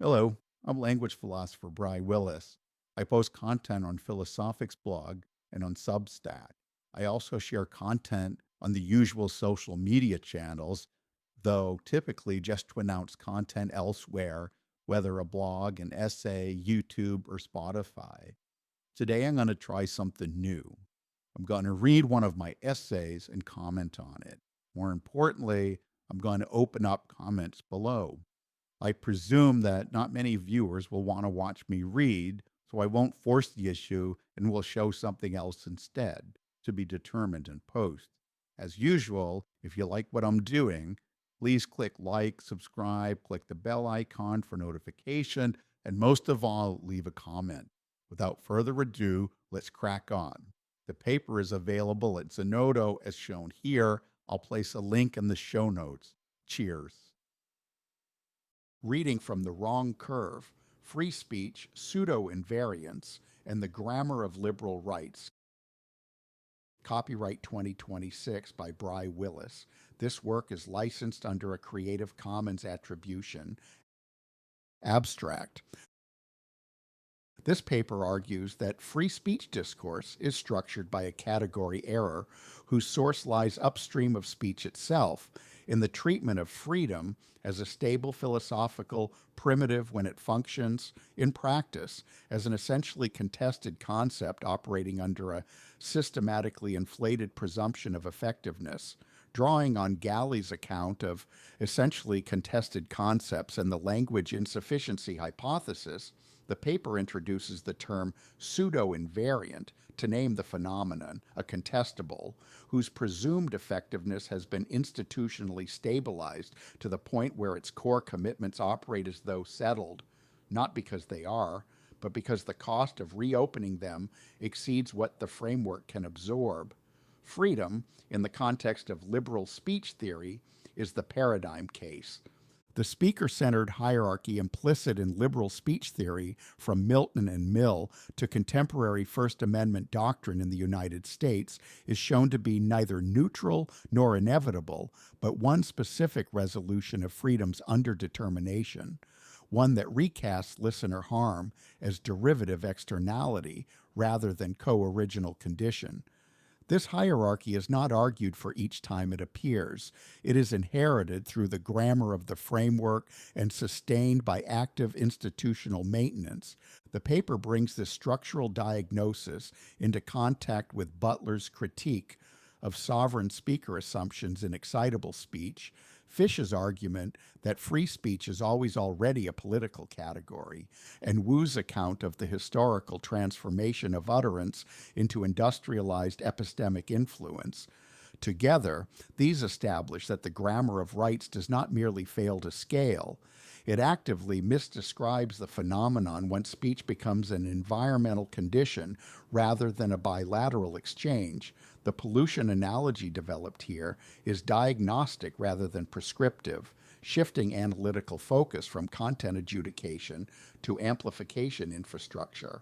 Hello, I'm language philosopher Bry Willis. I post content on Philosophics blog and on Substack. I also share content on the usual social media channels, though typically just to announce content elsewhere, whether a blog, an essay, YouTube, or Spotify. Today I'm going to try something new. I'm going to read one of my essays and comment on it. More importantly, I'm going to open up comments below. I presume that not many viewers will want to watch me read, so I won't force the issue and will show something else instead, to be determined in post. As usual, if you like what I'm doing, please click like, subscribe, click the bell icon for notification, and most of all, leave a comment. Without further ado, let's crack on. The paper is available at Zenodo as shown here. I'll place a link in the show notes. Cheers. Reading from The Wrong Curve, Free Speech, Pseudo-Invariance, and the Grammar of Liberal Rights. Copyright 2026 by Bry Willis. This work is licensed under a Creative Commons Attribution. Abstract. This paper argues that free speech discourse is structured by a category error whose source lies upstream of speech itself in the treatment of freedom as a stable philosophical primitive when it functions in practice as an essentially contested concept operating under a systematically inflated presumption of effectiveness. Drawing on Galley's account of essentially contested concepts and the language insufficiency hypothesis, the paper introduces the term pseudo-invariant to name the phenomenon, a contestable, whose presumed effectiveness has been institutionally stabilized to the point where its core commitments operate as though settled, not because they are, but because the cost of reopening them exceeds what the framework can absorb. Freedom, in the context of liberal speech theory, is the paradigm case. The speaker-centered hierarchy implicit in liberal speech theory from Milton and Mill to contemporary First Amendment doctrine in the United States is shown to be neither neutral nor inevitable, but one specific resolution of freedom's underdetermination, one that recasts listener harm as derivative externality rather than co-original condition. This hierarchy is not argued for each time it appears. It is inherited through the grammar of the framework and sustained by active institutional maintenance. The paper brings this structural diagnosis into contact with Butler's critique of sovereign speaker assumptions in excitable speech, Fish's argument that free speech is always already a political category, and Wu's account of the historical transformation of utterance into industrialized epistemic influence. Together, these establish that the grammar of rights does not merely fail to scale. It actively misdescribes the phenomenon when speech becomes an environmental condition rather than a bilateral exchange. The pollution analogy developed here is diagnostic rather than prescriptive, shifting analytical focus from content adjudication to amplification infrastructure.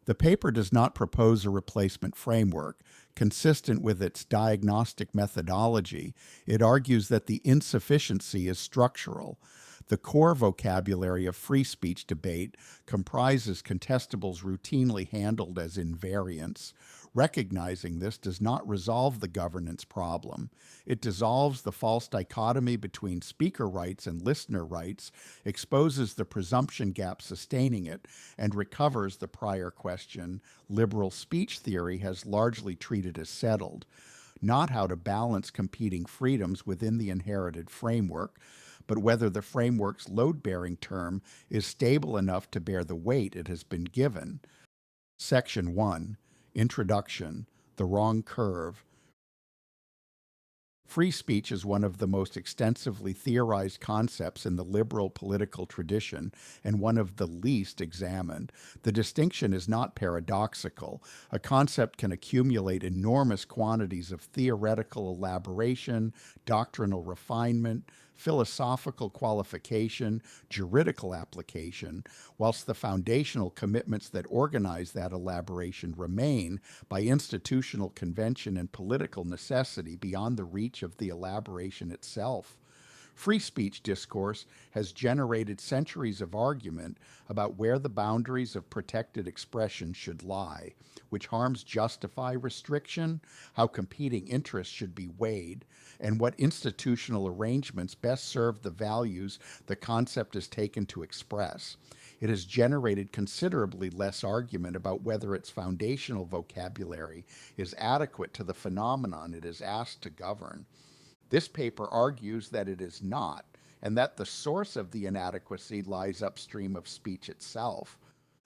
The paper does not propose a replacement framework. Consistent with its diagnostic methodology, it argues that the insufficiency is structural. The core vocabulary of free speech debate comprises contestables routinely handled as invariants. Recognizing this does not resolve the governance problem. It dissolves the false dichotomy between speaker rights and listener rights, exposes the presumption gap sustaining it, and recovers the prior question liberal speech theory has largely treated as settled. Not how to balance competing freedoms within the inherited framework, but whether the framework's load-bearing term is stable enough to bear the weight it has been given. Section 1. Introduction. The Wrong Curve. Free speech is one of the most extensively theorized concepts in the liberal political tradition and one of the least examined. The distinction is not paradoxical. A concept can accumulate enormous quantities of theoretical elaboration, doctrinal refinement, philosophical qualification, juridical application, whilst the foundational commitments that organize that elaboration remain, by institutional convention and political necessity, beyond the reach of the elaboration itself. Free speech discourse has generated centuries of argument about where the boundaries of protected expression should lie, which harms justify restriction, how competing interests should be weighed, and what institutional arrangements best serve the values the concept is taken to express. It has generated considerably less argument about whether its foundational vocabulary is adequate to the phenomenon it is asked to govern. This paper argues that it is not, and that the source of the inadequacy lies upstream of speech itself.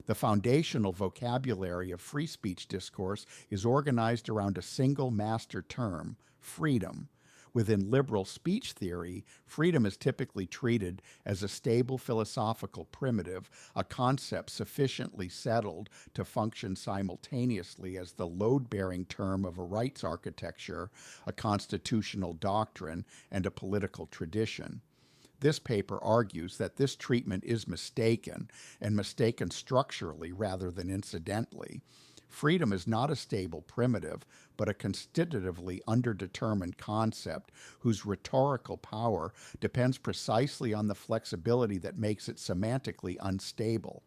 The foundational vocabulary of free speech discourse is organized around a single master term, freedom. Within liberal speech theory, freedom is typically treated as a stable philosophical primitive, a concept sufficiently settled to function simultaneously as the load-bearing term of a rights architecture, a constitutional doctrine, and a political tradition. This paper argues that this treatment is mistaken, and mistaken structurally rather than incidentally. Freedom is not a stable primitive, but a constitutively underdetermined concept whose rhetorical power depends precisely on the flexibility that makes it semantically unstable.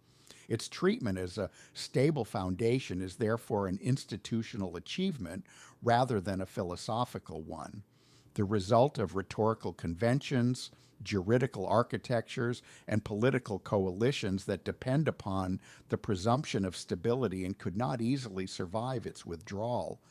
Its treatment as a stable foundation is therefore an institutional achievement rather than a philosophical one. The result of rhetorical conventions, juridical architectures, and political coalitions that depend upon the presumption of stability and could not easily survive its withdrawal.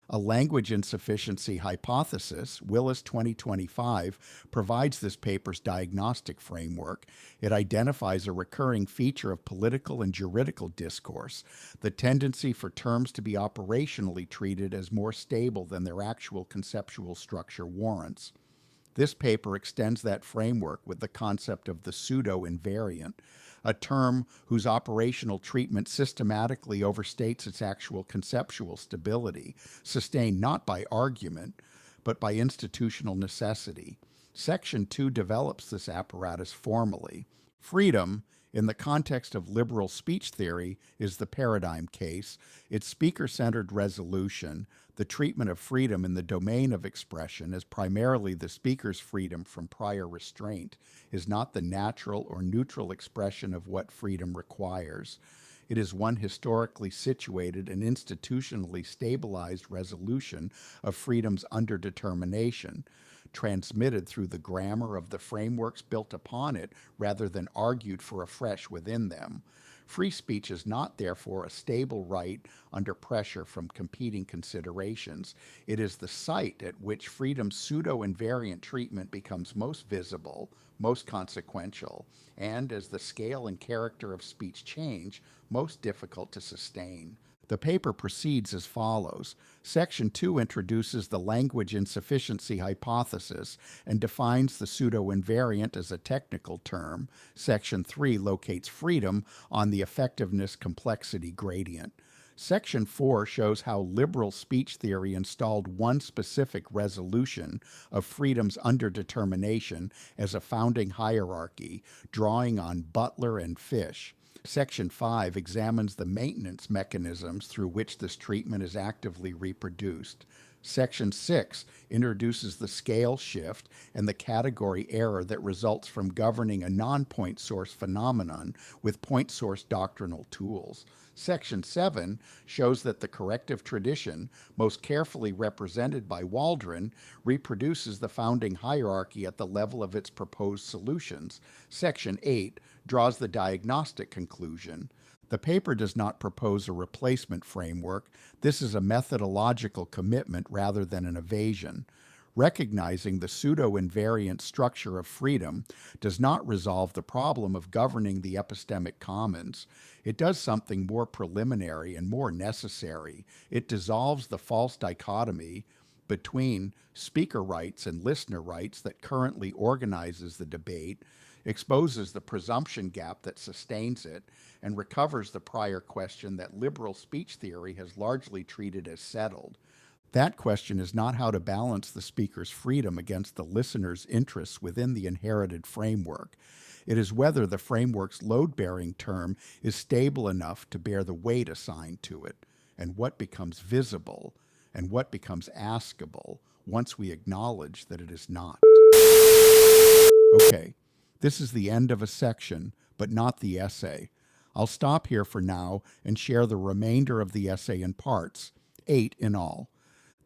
A language insufficiency hypothesis, Willis 2025, provides this paper's diagnostic framework. It identifies a recurring feature of political and juridical discourse, the tendency for terms to be operationally treated as more stable than their actual conceptual structure warrants. This paper extends that framework with the concept of the pseudo-invariant, a term whose operational treatment systematically overstates its actual conceptual stability, sustained not by argument, but by institutional necessity. Section 2 develops this apparatus formally. Freedom, in the context of liberal speech theory, is the paradigm case. Its speaker-centered resolution, the treatment of freedom in the domain of expression as primarily the speaker's freedom from prior restraint, is not the natural or neutral expression of what freedom requires. It is one historically situated and institutionally stabilized resolution of freedom's underdetermination, transmitted through the grammar of the frameworks built upon it rather than argued for afresh within them. Free speech is not, therefore, a stable right under pressure from competing considerations. It is the site at which freedom's pseudo-invariant treatment becomes most visible, most consequential, and, as the scale and character of speech change, most difficult to sustain. The paper proceeds as follows. Section 2 introduces the language insufficiency hypothesis and defines the pseudo-invariant as a technical term. Section 3 locates freedom on the effectiveness complexity gradient. Section 4 shows how liberal speech theory installed one specific resolution of freedom's underdetermination as a founding hierarchy, drawing on Butler and Fish. Section 5 examines the maintenance mechanisms through which this treatment is actively reproduced. Section 6 introduces the scale shift and the category error that results from governing a non-point source phenomenon with point source doctrinal tools. Section 7 shows that the corrective tradition, most carefully represented by Waldron, reproduces the founding hierarchy at the level of its proposed solutions. Section 8 draws the diagnostic conclusion. The paper does not propose a replacement framework. This is a methodological commitment rather than an evasion. Recognizing the pseudo-invariant structure of freedom does not resolve the problem of governing the epistemic commons. It does something more preliminary and more necessary. It dissolves the false dichotomy between speaker rights and listener rights that currently organizes the debate, exposes the presumption gap that sustains it, and recovers the prior question that liberal speech theory has largely treated as settled. That question is not how to balance the speaker's freedom against the listener's interests within the inherited framework. It is whether the framework's load-bearing term is stable enough to bear the weight assigned to it, and what becomes visible, and what becomes askable once we acknowledge that it is not. Okay, this is the end of a section, but not the essay. I'll stop here for now and share the remainder of the essay in parts, 8 in all.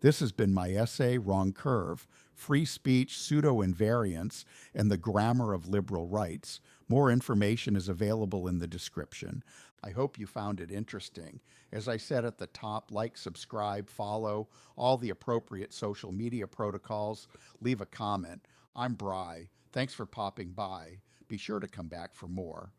This has been my essay, Wrong Curve, Free Speech, Pseudo-Invariance, and the Grammar of Liberal Rights. More information is available in the description. I hope you found it interesting. As I said at the top, like, subscribe, follow all the appropriate social media protocols, leave a comment. I'm Bry. Thanks for popping by. Be sure to come back for more.